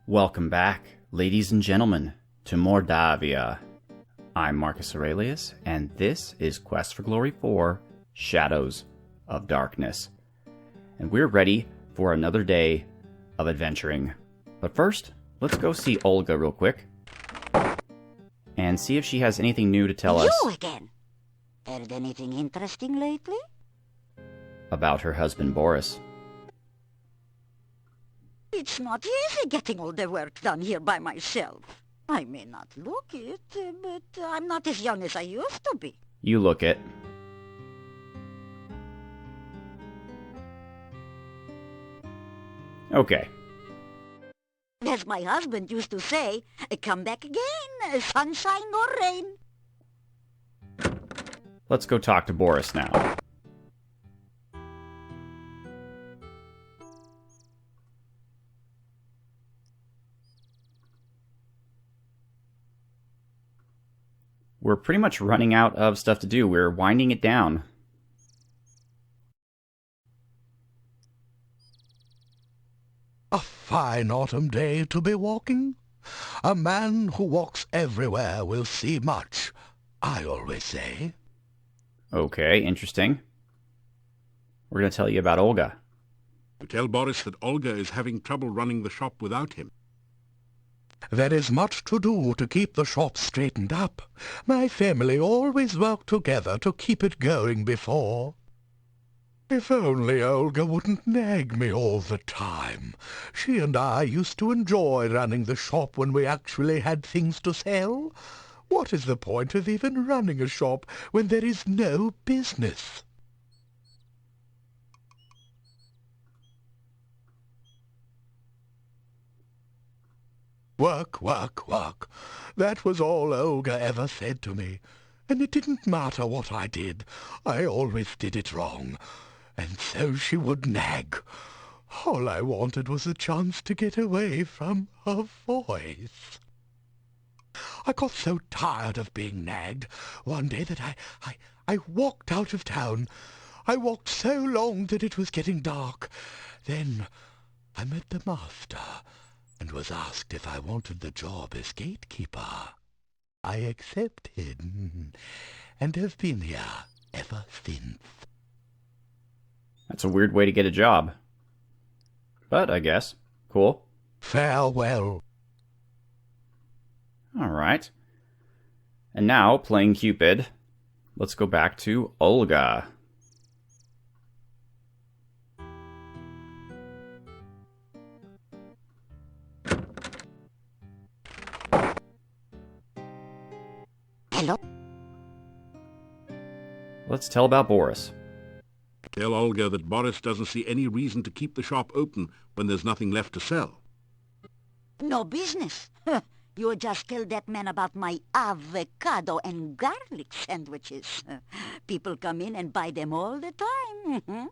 Welcome back, ladies and gentlemen, to Mordavia. I'm Marcus Aurelius, and this is Quest for Glory 4, Shadows of Darkness. And we're ready for another day of adventuring. But first, let's go see Olga real quick, and see if she has anything new to tell us. You again! Heard anything interesting lately? About her husband, Boris. It's not easy getting all the work done here by myself. I may not look it, but I'm not as young as I used to be. You look it. Okay. As my husband used to say, come back again, sunshine or rain. Let's go talk to Boris now. We're pretty much running out of stuff to do. We're winding it down. A fine autumn day to be walking. A man who walks everywhere will see much, I always say. Okay, interesting. We're going to tell you about Olga. You tell Boris that Olga is having trouble running the shop without him. There is much to do to keep the shop straightened up. My family always worked together to keep it going before. If only Olga wouldn't nag me all the time. She and I used to enjoy running the shop when we actually had things to sell. What is the point of even running a shop when there is no business? Work, work, work. That was all Olga ever said to me. And it didn't matter what I did. I always did it wrong. And so she would nag. All I wanted was a chance to get away from her voice. I got so tired of being nagged one day that I walked out of town. I walked so long that it was getting dark. Then I met the master and was asked if I wanted the job as gatekeeper. I accepted, and have been here ever since. That's a weird way to get a job. But, I guess. Cool. Farewell. Alright. And now, playing Cupid, let's go back to Olga. Hello? Let's tell about Boris. Tell Olga that Boris doesn't see any reason to keep the shop open when there's nothing left to sell. No business. You just tell that man about my avocado and garlic sandwiches. People come in and buy them all the time.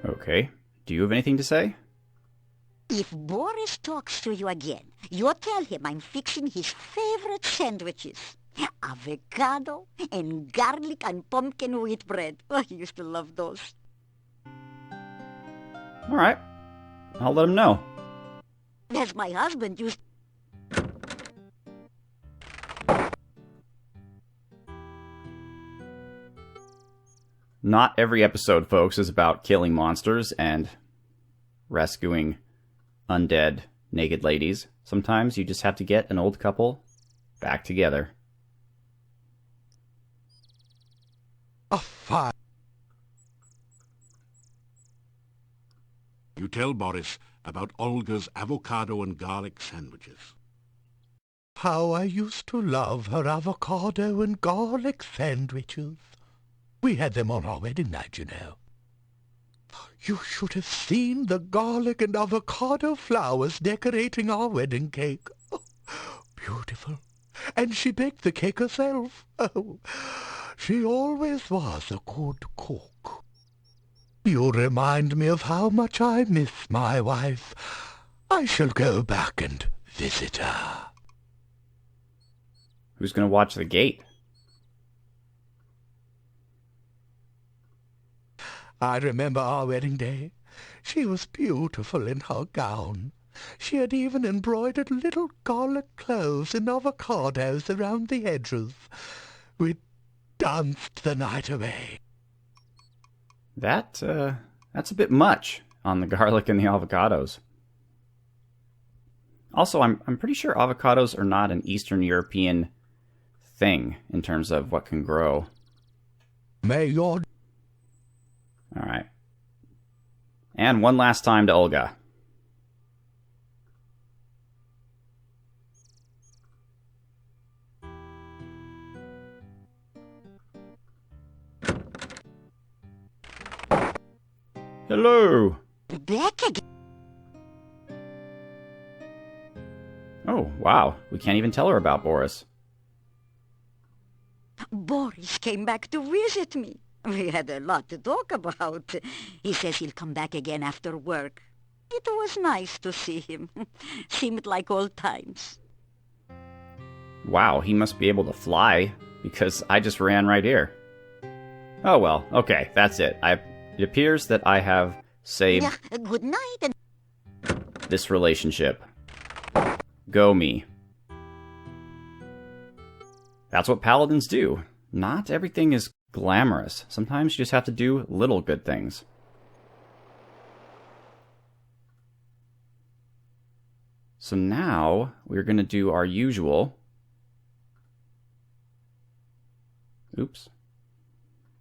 Okay. Do you have anything to say? If Boris talks to you again, you tell him I'm fixing his favorite sandwiches. Avocado and garlic and pumpkin wheat bread. Oh, he used to love those. Alright. I'll let him know. As my husband used... Not every episode, folks, is about killing monsters and rescuing undead naked ladies. Sometimes you just have to get an old couple back together. A fine. You tell Boris about Olga's avocado and garlic sandwiches. How I used to love her avocado and garlic sandwiches. We had them on our wedding night, you know. You should have seen the garlic and avocado flowers decorating our wedding cake. Oh, beautiful. And she baked the cake herself. Oh, she always was a good cook. You remind me of how much I miss my wife. I shall go back and visit her. Who's going to watch the gate? I remember our wedding day. She was beautiful in her gown. She had even embroidered little garlic cloves and avocados around the edges. We danced the night away. That's a bit much on the garlic and the avocados. Also, I'm pretty sure avocados are not an Eastern European thing in terms of what can grow. May your... All right. And one last time to Olga. Hello. Back again. Oh, wow. We can't even tell her about Boris. Boris came back to visit me. We had a lot to talk about. He says he'll come back again after work. It was nice to see him. Seemed like old times. Wow, he must be able to fly, because I just ran right here. Oh well, okay, that's it. It appears that I have saved Yeah, good night and... this relationship. Go me. That's what paladins do. Not everything is glamorous. Sometimes you just have to do little good things. So now we're going to do our usual... Oops.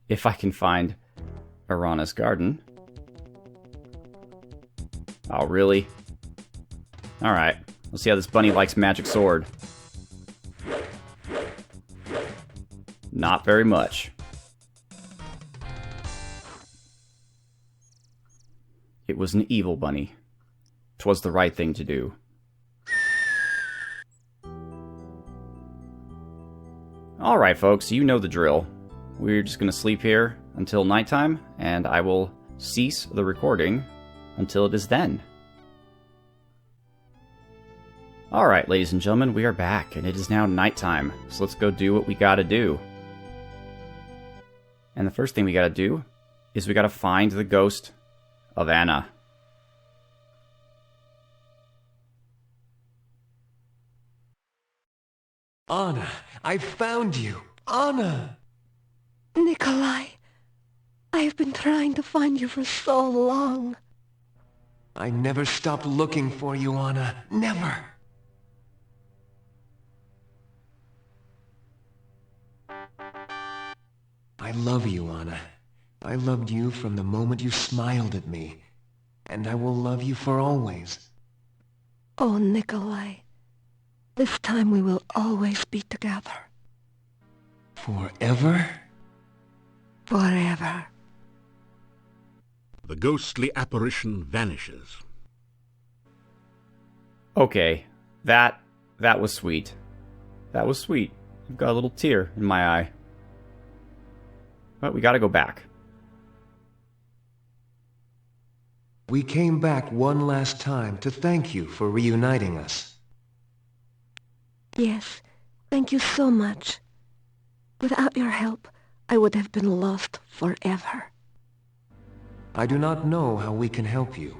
If I can find Arana's garden. Oh, really? Alright. Let's see how this bunny likes magic sword. Not very much. It was an evil bunny. 'Twas the right thing to do. Alright folks, you know the drill. We're just going to sleep here until nighttime, and I will cease the recording until it is then. Alright, ladies and gentlemen, we are back, and it is now nighttime, so let's go do what we gotta do. And the first thing we gotta do is we gotta find the ghost of Anna. Anna, I found you! Anna! Nikolai, I have been trying to find you for so long. I never stopped looking for you, Anna. Never! I love you, Anna. I loved you from the moment you smiled at me. And I will love you for always. Oh, Nikolai, this time we will always be together. Forever? Forever. The ghostly apparition vanishes. Okay, that was sweet. That was sweet. I've got a little tear in my eye. But we gotta go back. We came back one last time to thank you for reuniting us. Yes, thank you so much. Without your help, I would have been lost forever. I do not know how we can help you.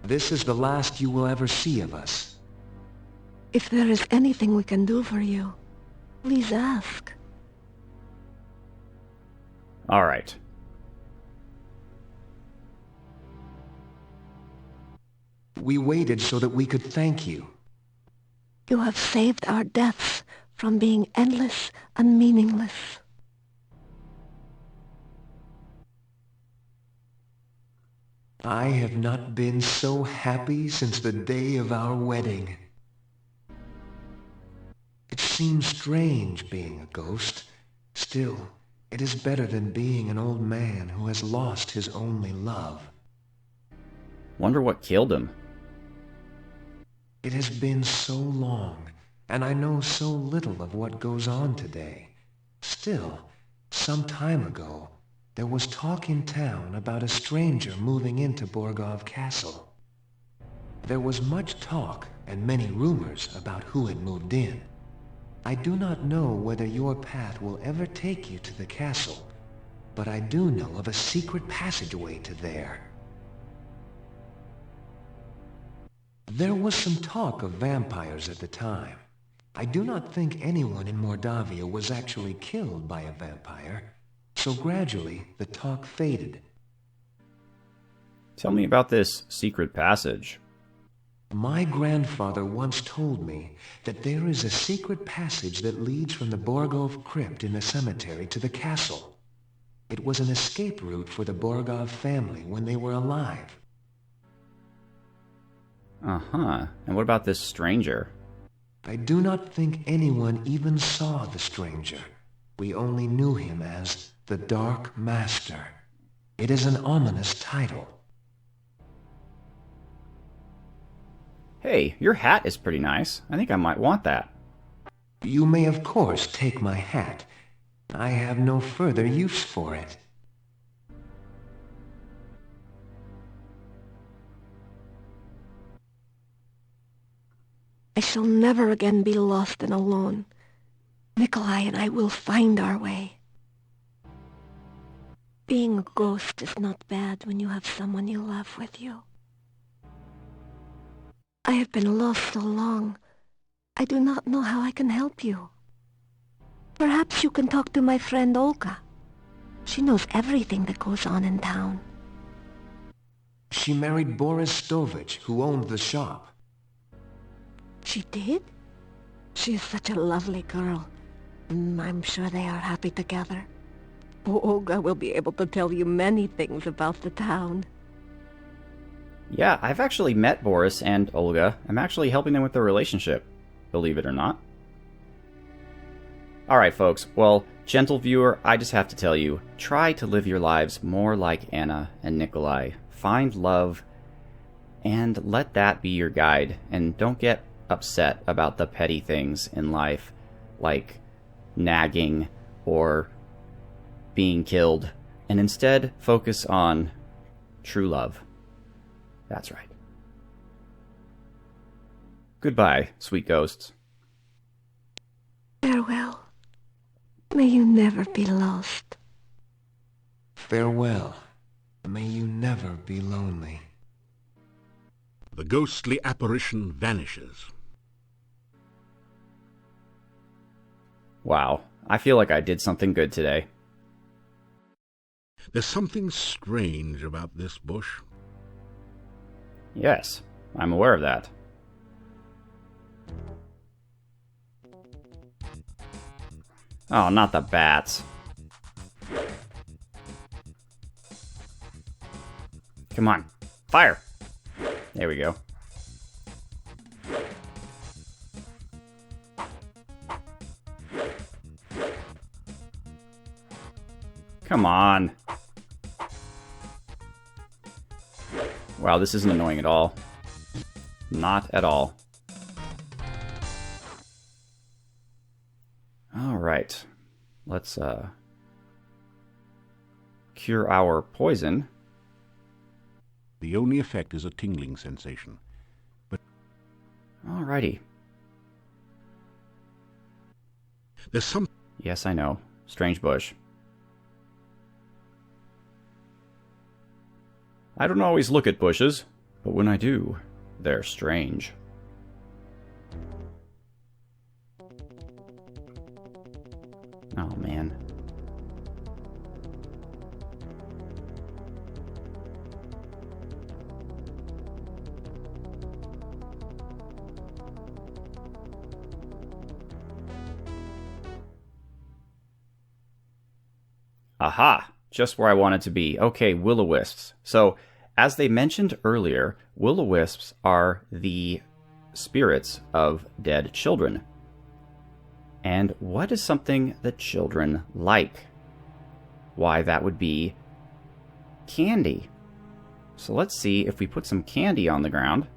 This is the last you will ever see of us. If there is anything we can do for you, please ask. Alright. We waited so that we could thank you. You have saved our deaths from being endless and meaningless. I have not been so happy since the day of our wedding. It seems strange being a ghost. Still, it is better than being an old man who has lost his only love. Wonder what killed him. It has been so long, and I know so little of what goes on today. Still, some time ago, there was talk in town about a stranger moving into Borgov Castle. There was much talk and many rumors about who had moved in. I do not know whether your path will ever take you to the castle, but I do know of a secret passageway to there. There was some talk of vampires at the time. I do not think anyone in Mordavia was actually killed by a vampire, so gradually the talk faded. Tell me about this secret passage. My grandfather once told me that there is a secret passage that leads from the Borgov crypt in the cemetery to the castle. It was an escape route for the Borgov family when they were alive. Uh-huh. And what about this stranger? I do not think anyone even saw the stranger. We only knew him as the Dark Master. It is an ominous title. Hey, your hat is pretty nice. I think I might want that. You may of course take my hat. I have no further use for it. I shall never again be lost and alone. Nikolai and I will find our way. Being a ghost is not bad when you have someone you love with you. I have been lost so long. I do not know how I can help you. Perhaps you can talk to my friend Olga. She knows everything that goes on in town. She married Boris Stovich, who owned the shop. She did? She is such a lovely girl. I'm sure they are happy together. Olga will be able to tell you many things about the town. Yeah, I've actually met Boris and Olga. I'm actually helping them with their relationship, believe it or not. Alright folks, well, gentle viewer, I just have to tell you, try to live your lives more like Anna and Nikolai. Find love, and let that be your guide, and don't get upset about the petty things in life, like nagging or being killed, and instead focus on true love. That's right. Goodbye, sweet ghosts. Farewell. May you never be lost. Farewell. May you never be lonely. The ghostly apparition vanishes. Wow, I feel like I did something good today. There's something strange about this bush. Yes, I'm aware of that. Oh, not the bats. Come on, fire! There we go. Come on. Wow, this isn't annoying at all. Not at all. Alright. Let's, cure our poison. The only effect is a tingling sensation. But Alrighty. there's some... Yes, I know. Strange bush. I don't always look at bushes, but when I do, they're strange. Oh, man. Aha! Just where I wanted to be. Okay, will-o-wisps. So, as they mentioned earlier, will-o-wisps are the spirits of dead children. And what is something that children like? Why, that would be candy. So let's see if we put some candy on the ground.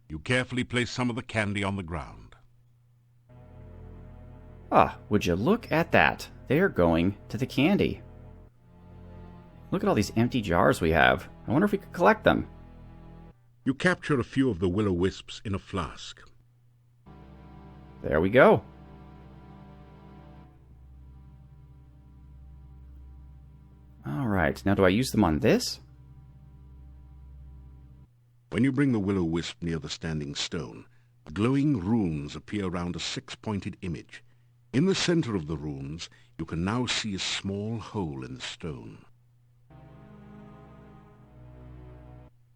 You carefully place some of the candy on the ground. Ah, would you look at that? They're going to the candy. Look at all these empty jars we have. I wonder if we could collect them. You capture a few of the will-o-wisps in a flask. There we go. Alright, now do I use them on this? When you bring the will-o'-wisp near the standing stone, glowing runes appear round a six-pointed image. In the center of the runes, you can now see a small hole in the stone.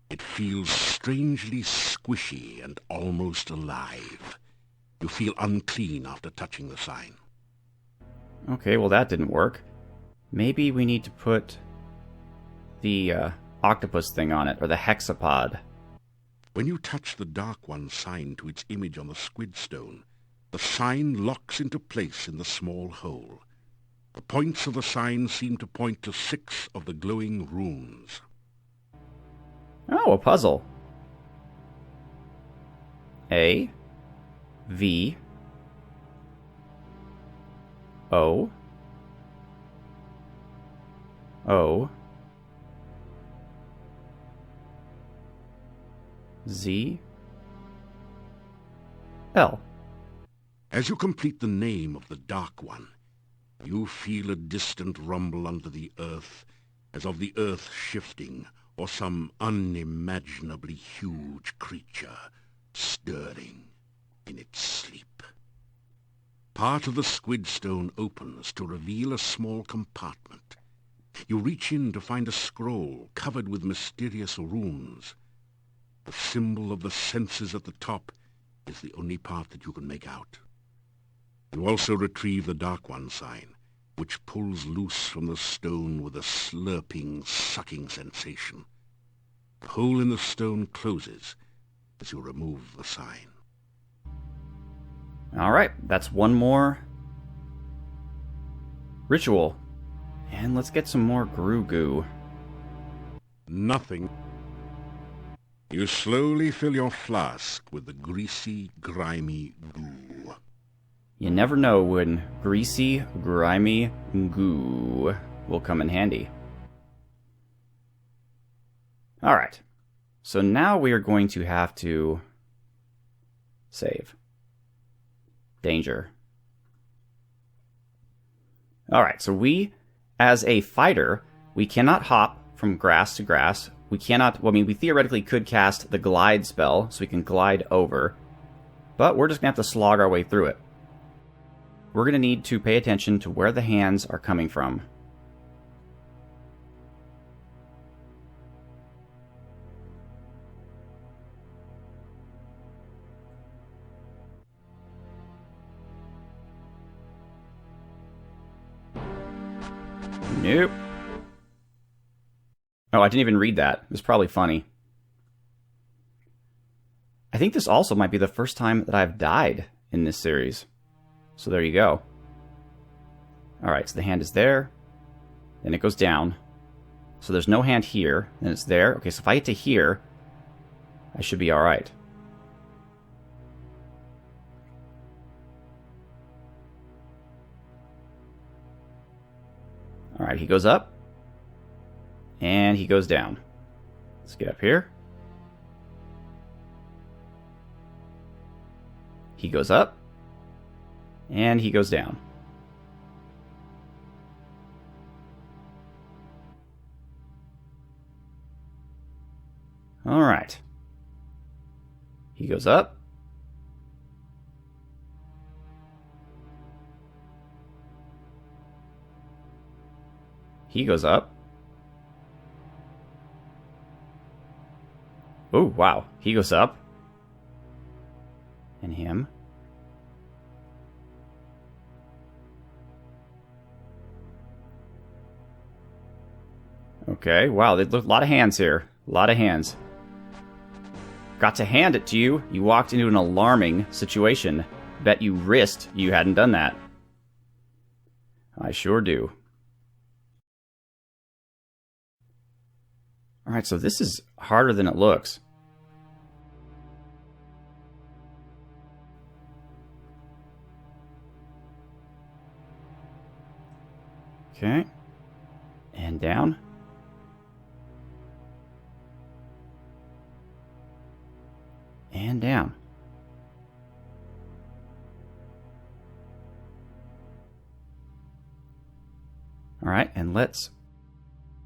It feels strangely squishy and almost alive. You feel unclean after touching the sign. Okay, well that didn't work. Maybe we need to put the octopus thing on it, or the hexapod. When you touch the Dark One's sign to its image on the squid stone, the sign locks into place in the small hole. The points of the sign seem to point to 6 of the glowing runes. Oh, a puzzle. A, V, O, O, Z, L. As you complete the name of the Dark One, you feel a distant rumble under the earth, as of the earth shifting, or some unimaginably huge creature stirring in its sleep. Part of the squid stone opens to reveal a small compartment. You reach in to find a scroll covered with mysterious runes. The symbol of the senses at the top is the only part that you can make out. You also retrieve the Dark One sign, which pulls loose from the stone with a slurping, sucking sensation. The hole in the stone closes as you remove the sign. Alright, that's one more ritual. And let's get some more goo. Nothing. You slowly fill your flask with the greasy, grimy goo. You never know when greasy, grimy goo will come in handy. Alright, so now we are going to have to save. Danger. Alright, so we, as a fighter, we cannot hop from grass to grass. We cannot, well, I mean, we theoretically could cast the glide spell, so we can glide over, but we're just going to have to slog our way through it. We're going to need to pay attention to where the hands are coming from. Nope. Oh, I didn't even read that. It was probably funny. I think this also might be the first time that I've died in this series. So there you go. Alright, so the hand is there. Then it goes down. So there's no hand here. Then it's there. Okay, so if I get to here, I should be alright. Alright, he goes up. And he goes down. Let's get up here. He goes up. And he goes down. Alright. He goes up. He goes up. Oh, wow. He goes up. And him. Okay, wow, there's a lot of hands here. A lot of hands. Got to hand it to you. You walked into an alarming situation. Bet you wrist you hadn't done that. I sure do. Alright, so this is harder than it looks. Okay. And down. And down. Alright, and let's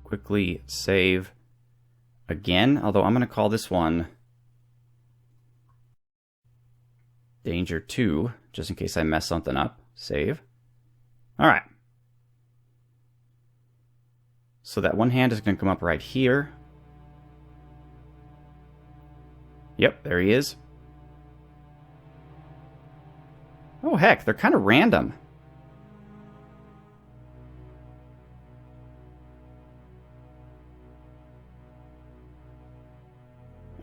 quickly save again, although I'm going to call this one Danger 2, just in case I mess something up. Save. Alright. So that one hand is going to come up right here. Yep, there he is. Oh heck, they're kind of random.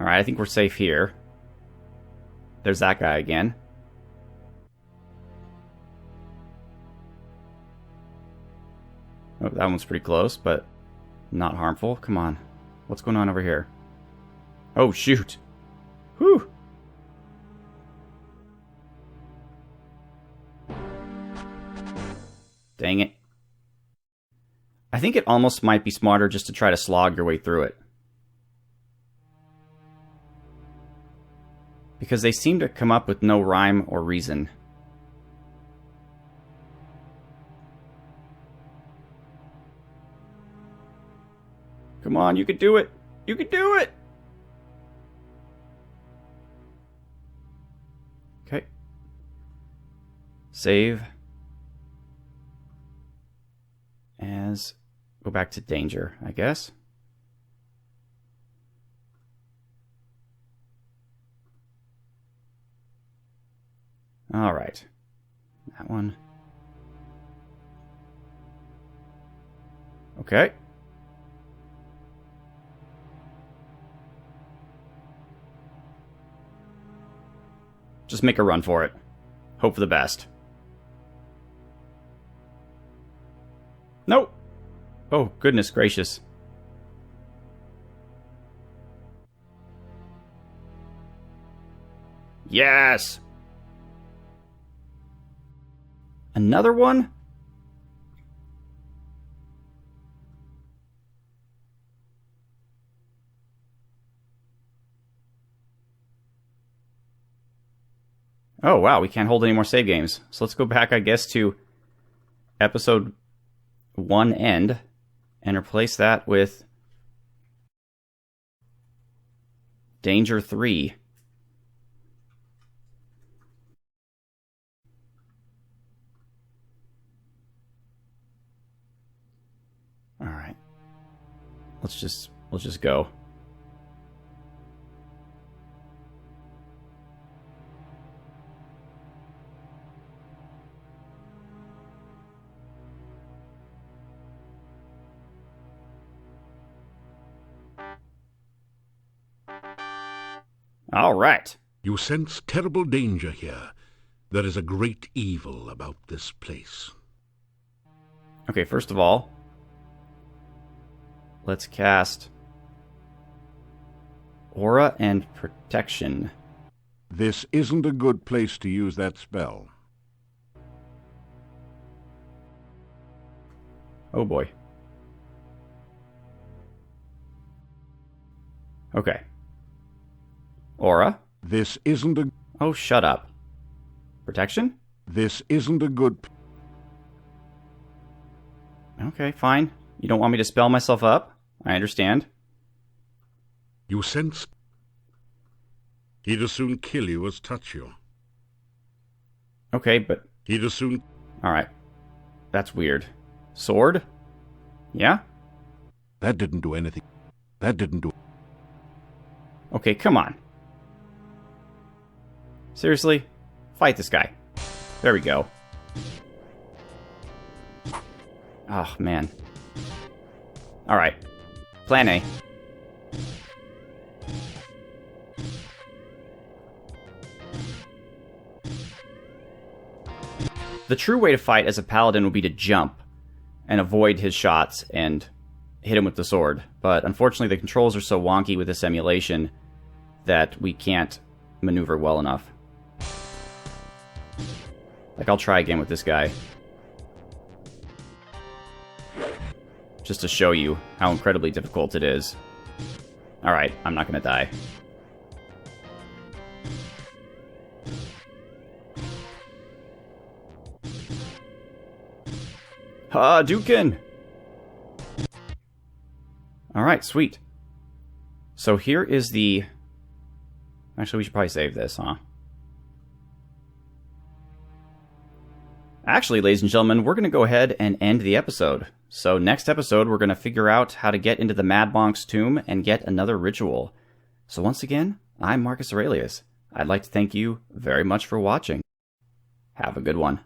Alright, I think we're safe here. There's that guy again. Oh, that one's pretty close, but not harmful. Come on. What's going on over here? Oh, shoot. Whew. Dang it. I think it almost might be smarter just to try to slog your way through it. Because they seem to come up with no rhyme or reason. Come on, you can do it! You can do it! Okay. Save. As... Go back to danger, I guess. Alright. That one. Okay. Just make a run for it. Hope for the best. Nope. Oh, goodness gracious. Yes! Another one? Oh, wow, we can't hold any more save games. So let's go back, I guess, to episode 1 end and replace that with Danger 3. All right. Let's just go. All right. You sense terrible danger here. There is a great evil about this place. Okay, first of all, let's cast Aura and Protection. This isn't a good place to use that spell. Oh boy. Okay. Aura. This isn't a... Oh, shut up. Protection? This isn't a good... Okay, fine. You don't want me to spell myself up? I understand. You sense... He'd as soon kill you as touch you. Okay, but... He'd as soon... Alright. That's weird. Sword? Yeah? That didn't do anything. That didn't do... Okay, come on. Seriously? Fight this guy. There we go. Oh, man. Alright. Plan A. The true way to fight as a paladin would be to jump and avoid his shots and hit him with the sword. But unfortunately, the controls are so wonky with this emulation that we can't maneuver well enough. Like, I'll try again with this guy. Just to show you how incredibly difficult it is. Alright, I'm not gonna die. Hadouken! Alright, sweet. So here is the... Actually, we should probably save this, huh? Actually, ladies and gentlemen, we're going to go ahead and end the episode. So next episode, we're going to figure out how to get into the Mad Monk's tomb and get another ritual. So once again, I'm Marcus Aurelius. I'd like to thank you very much for watching. Have a good one.